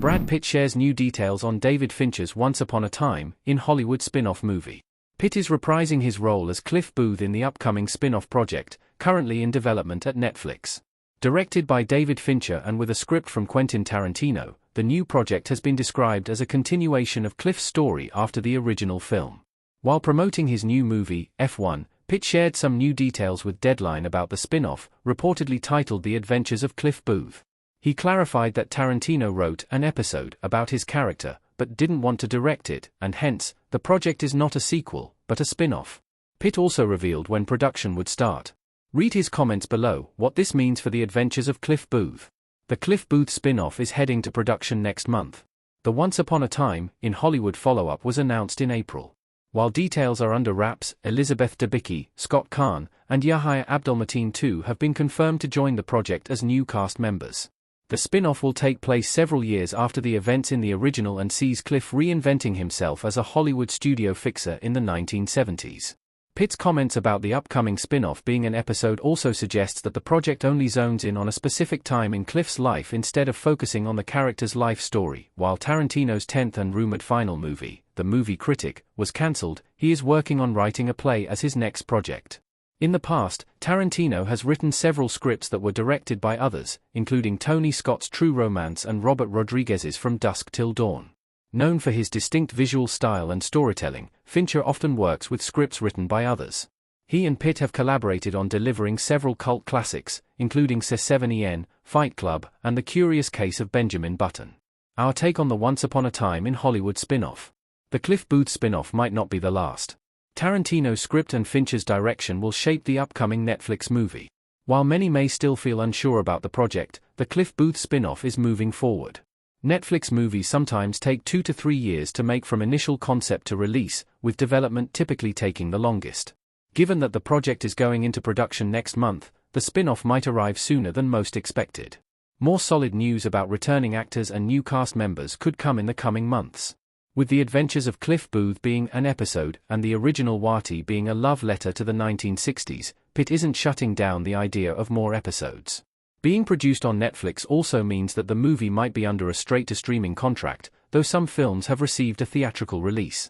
Brad Pitt shares new details on David Fincher's Once Upon a Time in Hollywood spin-off movie. Pitt is reprising his role as Cliff Booth in the upcoming spin-off project, currently in development at Netflix. Directed by David Fincher and with a script from Quentin Tarantino, the new project has been described as a continuation of Cliff's story after the original film. While promoting his new movie, F1, Pitt shared some new details with Deadline about the spin-off, reportedly titled The Adventures of Cliff Booth. He clarified that Tarantino wrote an episode about his character, but didn't want to direct it, and hence, the project is not a sequel, but a spin-off. Pitt also revealed when production would start. Read his comments below, what this means for the adventures of Cliff Booth. The Cliff Booth spin-off is heading to production next month. The Once Upon a Time in Hollywood follow-up was announced in April. While details are under wraps, Elizabeth Debicki, Scott Kahn, and Yahya Abdul-Mateen II have been confirmed to join the project as new cast members. The spin-off will take place several years after the events in the original and sees Cliff reinventing himself as a Hollywood studio fixer in the 1970s. Pitt's comments about the upcoming spin-off being an episode also suggests that the project only zones in on a specific time in Cliff's life instead of focusing on the character's life story. While Tarantino's 10th and rumored final movie, The Movie Critic, was cancelled, he is working on writing a play as his next project. In the past, Tarantino has written several scripts that were directed by others, including Tony Scott's True Romance and Robert Rodriguez's From Dusk Till Dawn. Known for his distinct visual style and storytelling, Fincher often works with scripts written by others. He and Pitt have collaborated on delivering several cult classics, including C7EN, Fight Club, and The Curious Case of Benjamin Button. Our take on the Once Upon a Time in Hollywood spin-off. The Cliff Booth spin-off might not be the last. Tarantino's script and Fincher's direction will shape the upcoming Netflix movie. While many may still feel unsure about the project, the Cliff Booth spin-off is moving forward. Netflix movies sometimes take 2 to 3 years to make from initial concept to release, with development typically taking the longest. Given that the project is going into production next month, the spin-off might arrive sooner than most expected. More solid news about returning actors and new cast members could come in the coming months. With The Adventures of Cliff Booth being an episode and the original OUATIH being a love letter to the 1960s, Pitt isn't shutting down the idea of more episodes. Being produced on Netflix also means that the movie might be under a straight-to-streaming contract, though some films have received a theatrical release.